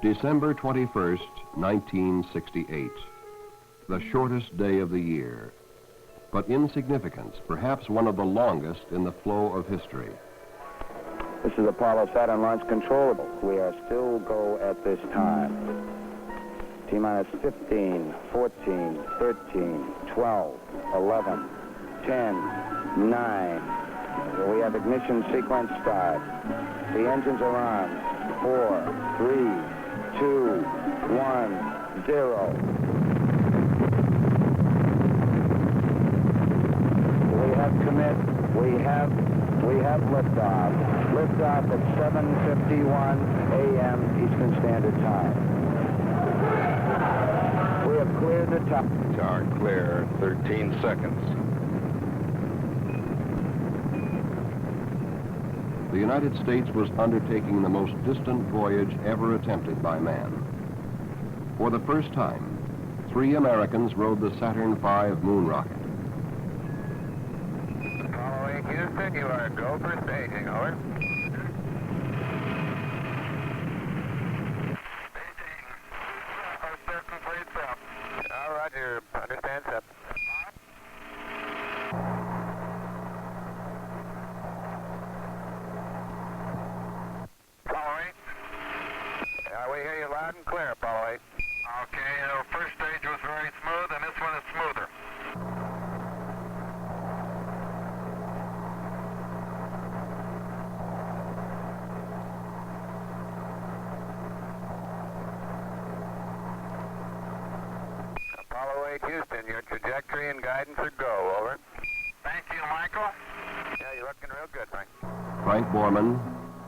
December 21st, 1968. The shortest day of the year, but in significance, perhaps one of the longest in the flow of history. This is Apollo Saturn Launch Control. We are still go at this time. T-minus 15, 14, 13, 12, 11, 10, 9. We have ignition sequence start. The engines are on. 4, 3, 2, 1, 0. We have commit. We have liftoff. Liftoff at 7:51 a.m. Eastern Standard Time. We have cleared the top. Tower clear, 13 seconds. The United States was undertaking the most distant voyage ever attempted by man. For the first time, 3 Americans rode the Saturn V moon rocket. Apollo 8 Houston, you are go for staging, over. Staging. Our certain plates up. All right, Roger, understand, sir. We hear you loud and clear, Apollo 8. Okay, our first stage was very smooth, and this one is smoother. Apollo 8 Houston, your trajectory and guidance are go, over. Thank you, Michael. Yeah, you're looking real good, Frank. Frank Borman,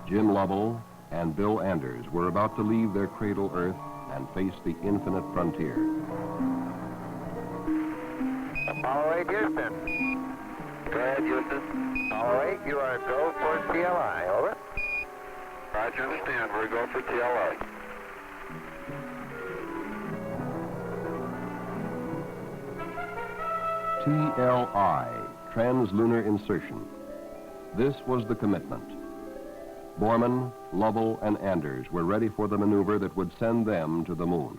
Jim Lovell, and Bill Anders were about to leave their cradle Earth and face the infinite frontier. Apollo 8 Houston. Go ahead, Houston. Apollo 8, you are go for TLI, over. Roger, understand. We're go for TLI. TLI, Translunar Insertion. This was the commitment. Borman, Lovell, and Anders were ready for the maneuver that would send them to the moon.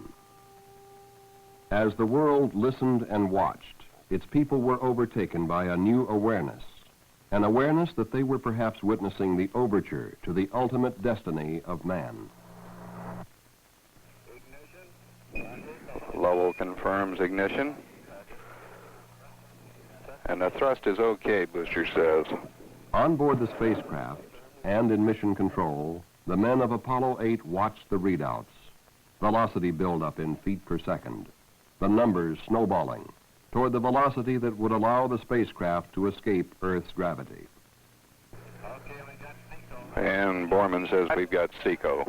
As the world listened and watched, its people were overtaken by a new awareness, an awareness that they were perhaps witnessing the overture to the ultimate destiny of man. Lovell confirms ignition. And the thrust is okay, Booster says. On board the spacecraft, and in mission control, the men of Apollo 8 watched the readouts. Velocity buildup in feet per second. The numbers snowballing toward the velocity that would allow the spacecraft to escape Earth's gravity. And Borman says we've got SECO.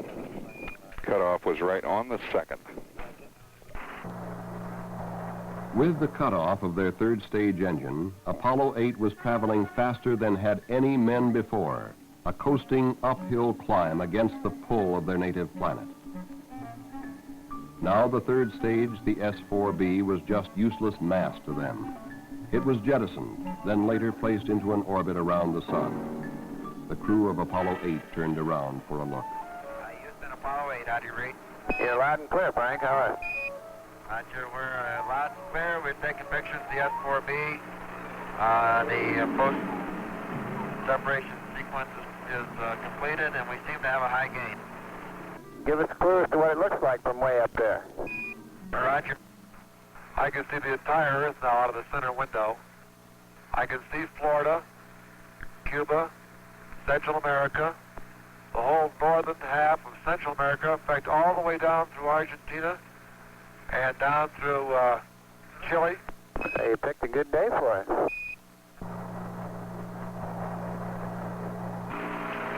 Cutoff was right on the second. With the cutoff of their third stage engine, Apollo 8 was traveling faster than had any men before, a coasting uphill climb against the pull of their native planet. Now the third stage, the S-4B, was just useless mass to them. It was jettisoned, then later placed into an orbit around the sun. The crew of Apollo 8 turned around for a look. Houston, Apollo 8, how do you read? You're loud and clear, Frank, how are you? Roger, we're loud and clear. We've taken pictures of the S-4B. The post-separation sequence is completed, and we seem to have a high gain. Give us a clue as to what it looks like from way up there. Roger. I can see the entire Earth now out of the center window. I can see Florida, Cuba, Central America, the whole northern half of Central America, in fact, all the way down through Argentina and down through Chile. So you picked a good day for it.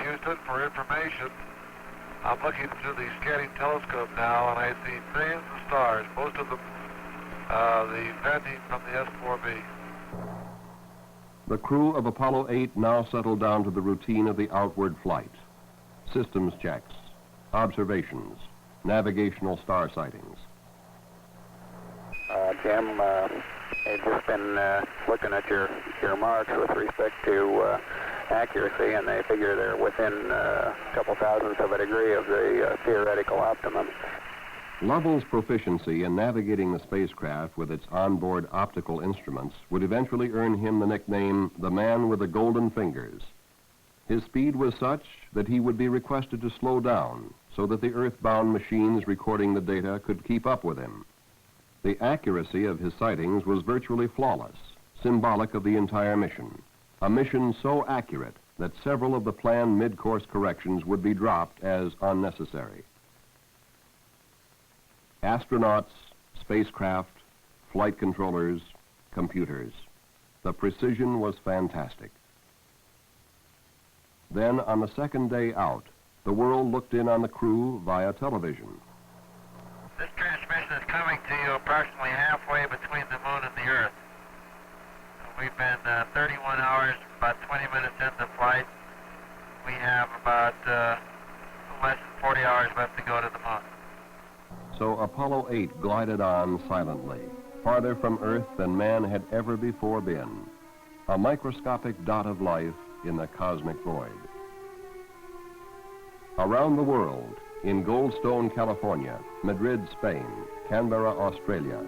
Houston, for information, I'm looking through the scanning telescope now, and I see millions of stars, most of them the venting from the S-4B. The crew of Apollo 8 now settled down to the routine of the outward flight. Systems checks, observations, navigational star sightings. Jim, I've just been looking at your marks with respect to accuracy, and they figure they're within a couple thousandths of a degree of the theoretical optimum. Lovell's proficiency in navigating the spacecraft with its onboard optical instruments would eventually earn him the nickname the man with the golden fingers. His speed was such that he would be requested to slow down so that the earthbound machines recording the data could keep up with him. The accuracy of his sightings was virtually flawless, symbolic of the entire mission. A mission so accurate that several of the planned mid-course corrections would be dropped as unnecessary. Astronauts, spacecraft, flight controllers, computers. The precision was fantastic. Then, on the second day out, the world looked in on the crew via television. This transmission is coming to you approximately halfway between the moon and the Earth. We've been 31 hours, about 20 minutes into flight. We have about less than 40 hours left to go to the moon. So Apollo 8 glided on silently, farther from Earth than man had ever before been, a microscopic dot of life in the cosmic void. Around the world, in Goldstone, California, Madrid, Spain, Canberra, Australia,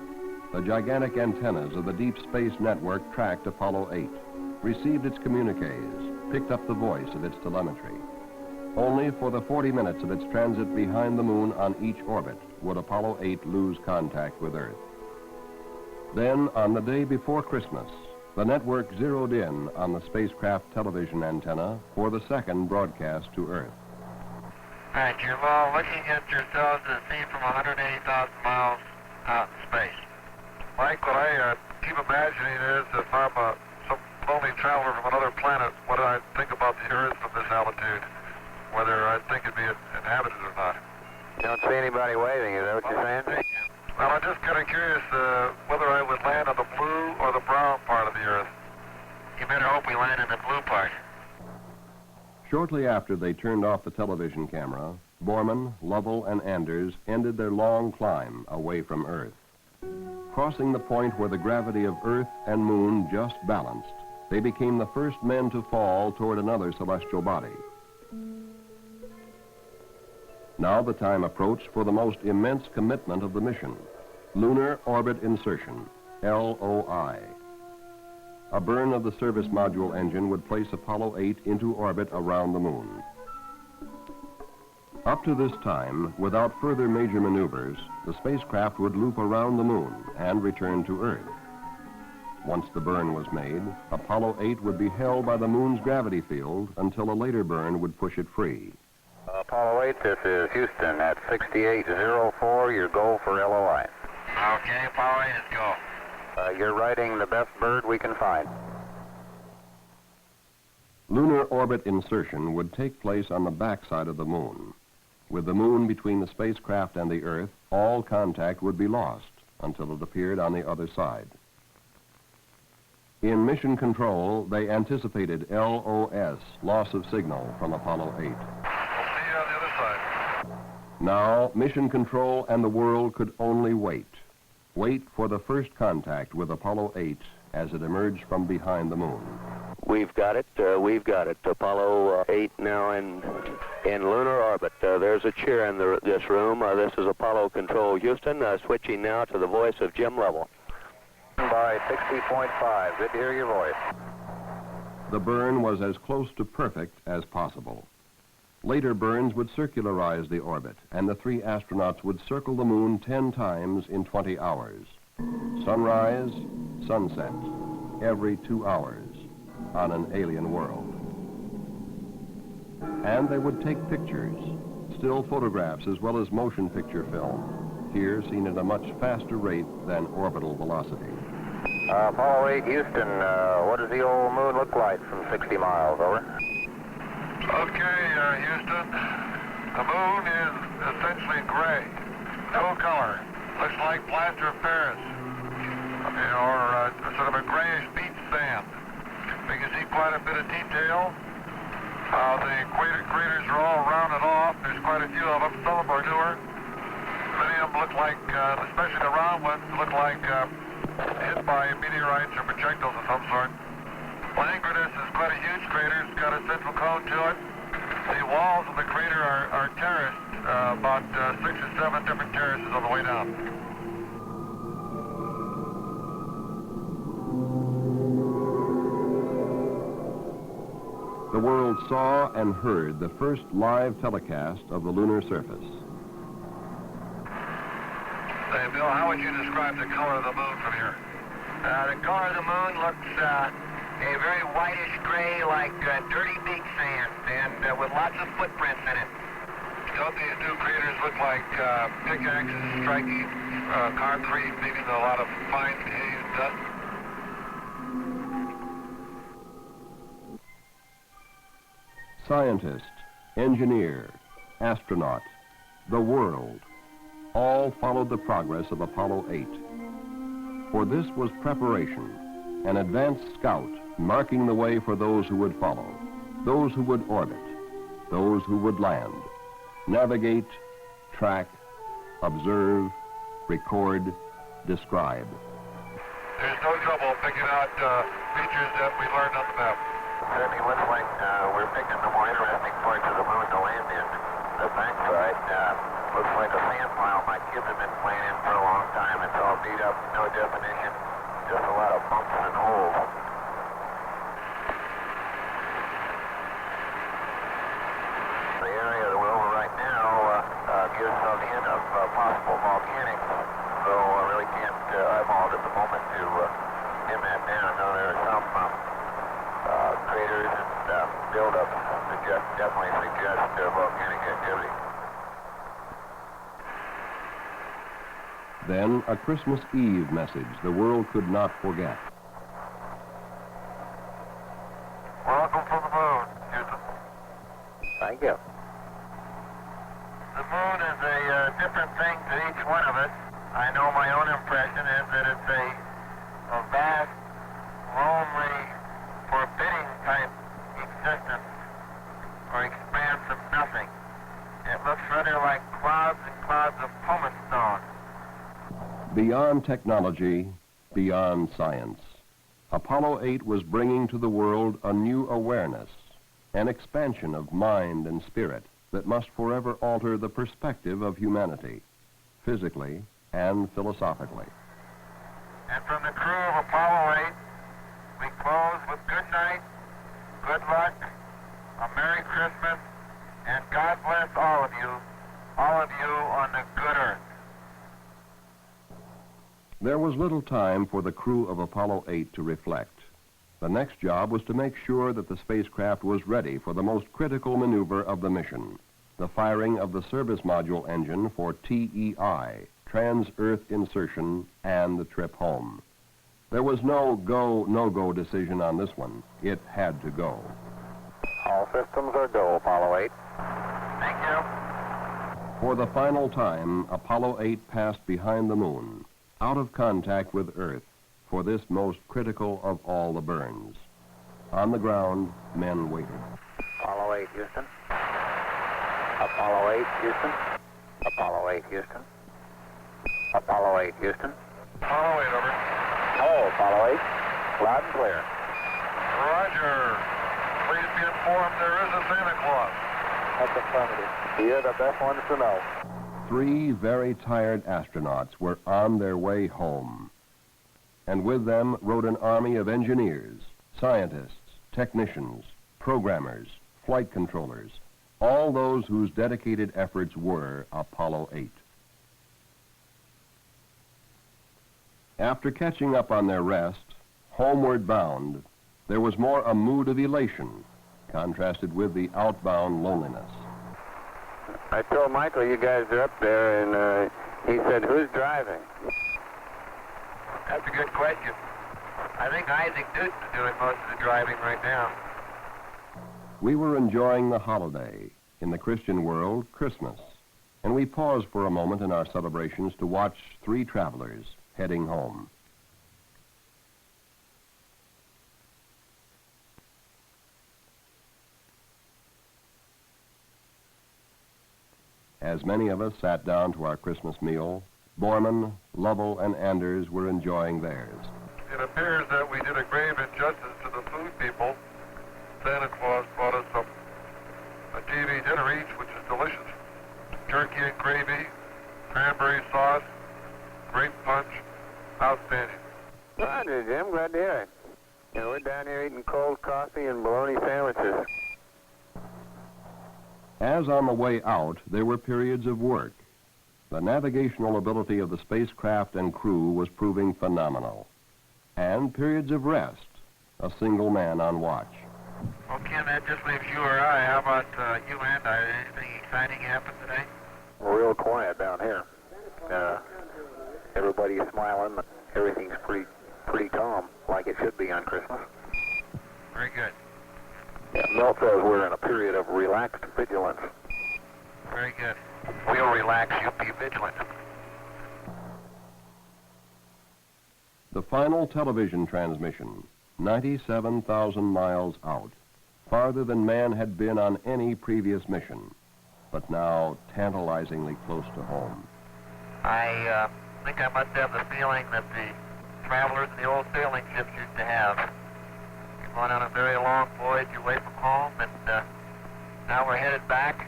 the gigantic antennas of the Deep Space Network tracked Apollo 8, received its communiques, picked up the voice of its telemetry. Only for the 40 minutes of its transit behind the moon on each orbit would Apollo 8 lose contact with Earth. Then, on the day before Christmas, the network zeroed in on the spacecraft television antenna for the second broadcast to Earth. All right, you're all looking at yourselves as seen from 180,000 miles out in space. Mike, what I keep imagining is if I'm some lonely traveler from another planet, what do I think about the Earth from this altitude? Whether I think it'd be inhabited or not. You don't see anybody waving, is that what you're saying? Well, I'm just kind of curious whether I would land on the blue or the brown part of the Earth. You better hope we land in the blue part. Shortly after they turned off the television camera, Borman, Lovell, and Anders ended their long climb away from Earth. Crossing the point where the gravity of Earth and Moon just balanced, they became the first men to fall toward another celestial body. Now the time approached for the most immense commitment of the mission, Lunar Orbit Insertion, LOI. A burn of the service module engine would place Apollo 8 into orbit around the moon. Up to this time, without further major maneuvers, the spacecraft would loop around the moon and return to Earth. Once the burn was made, Apollo 8 would be held by the moon's gravity field until a later burn would push it free. Apollo 8, this is Houston at 6804, your goal for LOI. Okay, Apollo 8 is go. You're riding the best bird we can find. Lunar orbit insertion would take place on the backside of the moon. With the moon between the spacecraft and the Earth, all contact would be lost until it appeared on the other side. In mission control, they anticipated LOS, loss of signal from Apollo 8. We'll see you on the other side. Now, mission control and the world could only wait. Wait for the first contact with Apollo 8 as it emerged from behind the moon. We've got it. Apollo 8 now in lunar orbit. There's a cheer in this room. This is Apollo Control Houston, switching now to the voice of Jim Lovell. By 60.5, good to hear your voice. The burn was as close to perfect as possible. Later burns would circularize the orbit, and the three astronauts would circle the moon 10 times in 20 hours. Sunrise, sunset, every 2 hours on an alien world. And they would take pictures, still photographs as well as motion picture film, here seen at a much faster rate than orbital velocity. Apollo 8, Houston, what does the old moon look like from 60 miles, over? Okay, Houston. The moon is essentially gray, no color. Looks like plaster of Paris, or sort of a grayish beach sand. We can see quite a bit of detail. The craters are all rounded off. There's quite a few of them. Some of them are newer. Many of them look like, especially the round ones, look like hit by meteorites or projectiles of some sort. Langrenus is quite a huge crater. It's got a central cone to it. The walls of the crater are terraced, about 6 or 7 different terraces on the way down. The world saw and heard the first live telecast of the lunar surface. Hey, Bill, how would you describe the color of the moon from here? The color of the moon looks a very whitish gray, like dirty beach sand, and with lots of footprints in it. Don't these new craters look like pickaxes striking concrete, leaving a lot of fine haze dust? Scientist, engineer, astronaut, the world, all followed the progress of Apollo 8. For this was preparation, an advanced scout marking the way for those who would follow, those who would orbit, those who would land, navigate, track, observe, record, describe. There's no trouble picking out features that we learned on the map. Certainly looks like we're picking the more interesting parts of the moon to land in. The backside looks like a sand pile my kids have been playing in for a long time. It's all beat up, no definition, just a lot of bumps and holes. The area that we're over right now gives some hint of possible volcanics, so I really can't eyeball it at the moment to pin that down. No, there are some craters and buildup definitely suggest volcanic activity. Then a Christmas Eve message the world could not forget. Welcome to the moon, Houston. Thank you. The moon is a different thing to each one of us. I know my own impression is that it's a vast, lonely, forbidding type existence or expanse of nothing. It looks rather like clouds and clouds of pumice stone. Beyond technology, beyond science, Apollo 8 was bringing to the world a new awareness, an expansion of mind and spirit that must forever alter the perspective of humanity, physically and philosophically. And from the crew of Apollo 8, we close with good night, good luck, a Merry Christmas, and God bless all of you on the good earth. There was little time for the crew of Apollo 8 to reflect. The next job was to make sure that the spacecraft was ready for the most critical maneuver of the mission, the firing of the service module engine for TEI, Trans-Earth Insertion, and the trip home. There was no go, no-go decision on this one. It had to go. All systems are go, Apollo 8. Thank you. For the final time, Apollo 8 passed behind the moon, out of contact with Earth, for this most critical of all the burns. On the ground, men waited. Apollo 8, Houston. Apollo 8, Houston. Apollo 8, Houston. Apollo 8, Houston. Apollo 8, over. Hello, Apollo 8. Loud and clear. Roger. Please be informed there is a Santa Claus. That's affirmative. You're the best ones to know. 3 very tired astronauts were on their way home. And with them rode an army of engineers, scientists, technicians, programmers, flight controllers, all those whose dedicated efforts were Apollo 8. After catching up on their rest, homeward bound, there was more a mood of elation, contrasted with the outbound loneliness. I told Michael you guys are up there, and he said, who's driving? That's a good question. I think Isaac Newton's doing most of the driving right now. We were enjoying the holiday, in the Christian world, Christmas, and we paused for a moment in our celebrations to watch 3 travelers heading home. As many of us sat down to our Christmas meal, Borman, Lovell, and Anders were enjoying theirs. It appears that we did a grave injustice to the food food people, Santa Claus brought us a TV dinner each, which is delicious. Turkey and gravy, cranberry sauce, grape punch, outstanding. Roger, Jim. Glad to hear it. You know, we're down here eating cold coffee and bologna sandwiches. As on the way out, there were periods of work. The navigational ability of the spacecraft and crew was proving phenomenal. And periods of rest, a single man on watch. Well, Ken, that just leaves you or I. How about you and I? Anything exciting happen today? Real quiet down here. Everybody's smiling. Everything's pretty calm, like it should be on Christmas. Very good. Yeah, Milt says we're in a period of relaxed vigilance. Very good. We'll relax, you be vigilant. The final television transmission, 97,000 miles out, farther than man had been on any previous mission, but now tantalizingly close to home. I think I must have the feeling that the travelers in the old sailing ships used to have. We've gone on a very long voyage away from home, and now we're headed back,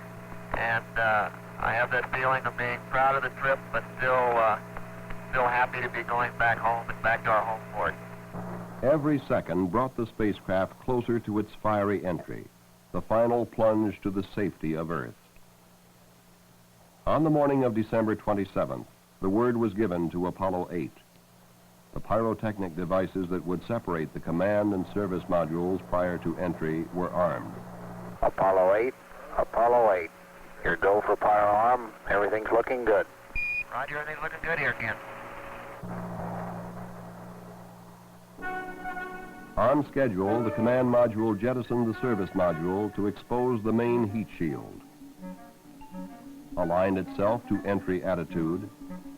and I have that feeling of being proud of the trip, but still happy to be going back home and back to our home port. Every second brought the spacecraft closer to its fiery entry, the final plunge to the safety of Earth. On the morning of December 27th, the word was given to Apollo 8. The pyrotechnic devices that would separate the command and service modules prior to entry were armed. Apollo 8, Apollo 8. Your go for pyro arm. Everything's looking good. Roger, everything's looking good here, Ken. On schedule, the command module jettisoned the service module to expose the main heat shield, aligned itself to entry attitude,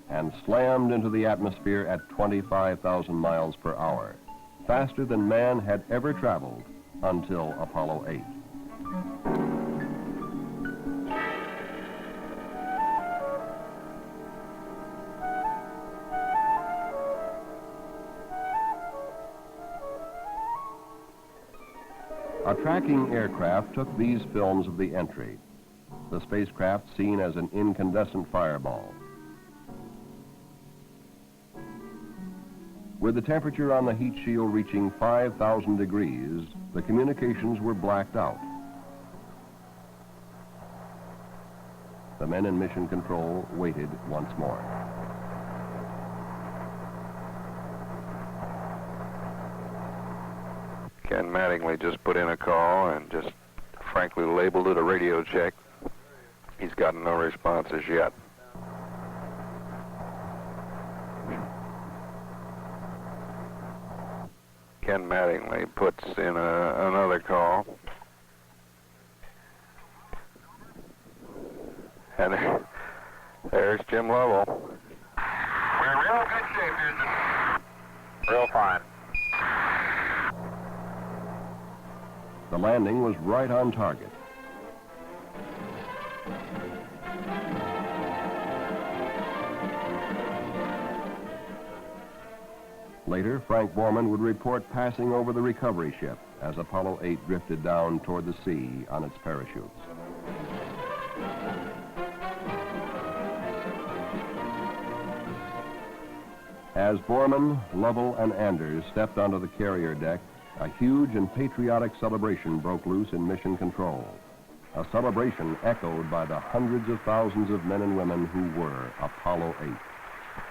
and slammed into the atmosphere at 25,000 miles per hour, faster than man had ever traveled until Apollo 8. A tracking aircraft took these films of the entry, the spacecraft seen as an incandescent fireball. With the temperature on the heat shield reaching 5,000 degrees, the communications were blacked out. The men in mission control waited once more. Ken Mattingly just put in a call and just frankly labeled it a radio check. He's gotten no responses yet. Ken Mattingly puts in another call. And there's Jim Lovell. We're in real good shape, Houston. Real fine. The landing was right on target. Later, Frank Borman would report passing over the recovery ship as Apollo 8 drifted down toward the sea on its parachutes. As Borman, Lovell, and Anders stepped onto the carrier deck, a huge and patriotic celebration broke loose in Mission Control. A celebration echoed by the hundreds of thousands of men and women who were Apollo 8.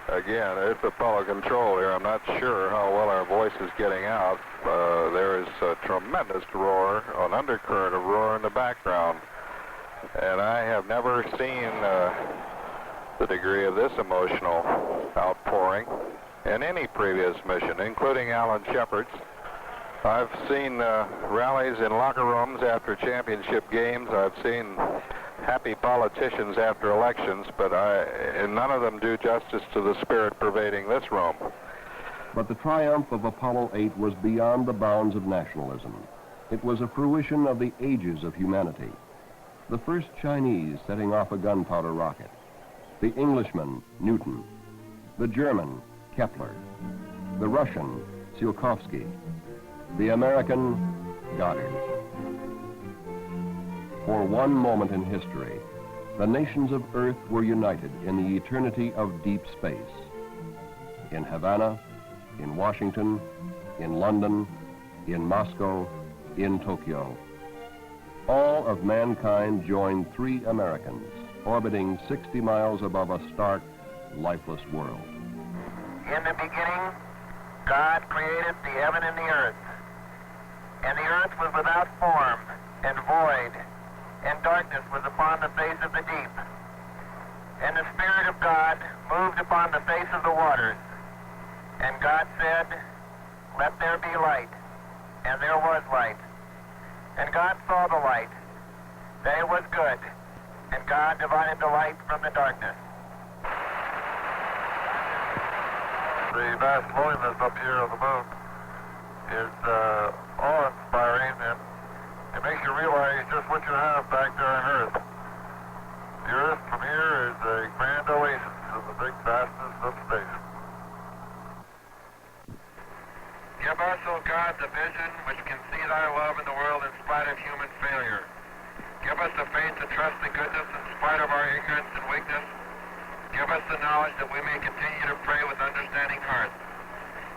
Again, it's Apollo Control here. I'm not sure how well our voice is getting out. There is a tremendous roar, an undercurrent of roar in the background. And I have never seen the degree of this emotional outpouring in any previous mission, including Alan Shepard's. I've seen rallies in locker rooms after championship games. I've seen happy politicians after elections, but none of them do justice to the spirit pervading this room. But the triumph of Apollo 8 was beyond the bounds of nationalism. It was a fruition of the ages of humanity. The first Chinese setting off a gunpowder rocket, the Englishman, Newton, the German, Kepler, the Russian, Tsiolkovsky, the American Goddard. For one moment in history, the nations of Earth were united in the eternity of deep space. In Havana, in Washington, in London, in Moscow, in Tokyo. All of mankind joined 3 Americans, orbiting 60 miles above a stark, lifeless world. In the beginning, God created the heaven and the earth. And the earth was without form and void, and darkness was upon the face of the deep. And the Spirit of God moved upon the face of the waters. And God said, "Let there be light." And there was light. And God saw the light, that it was good. And God divided the light from the darkness. The vast loneliness up here on the moon is awe-inspiring, and it makes you realize just what you have back there on Earth. The Earth from here is a grand oasis in the big vastness of space. Give us, O God, the vision which can see thy love in the world in spite of human failure. Give us the faith to trust the goodness in spite of our ignorance and weakness. Give us the knowledge that we may continue to pray with understanding hearts.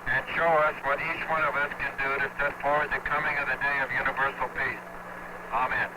And show us what each one of us can do to set forward the coming of the day of universal peace. Amen.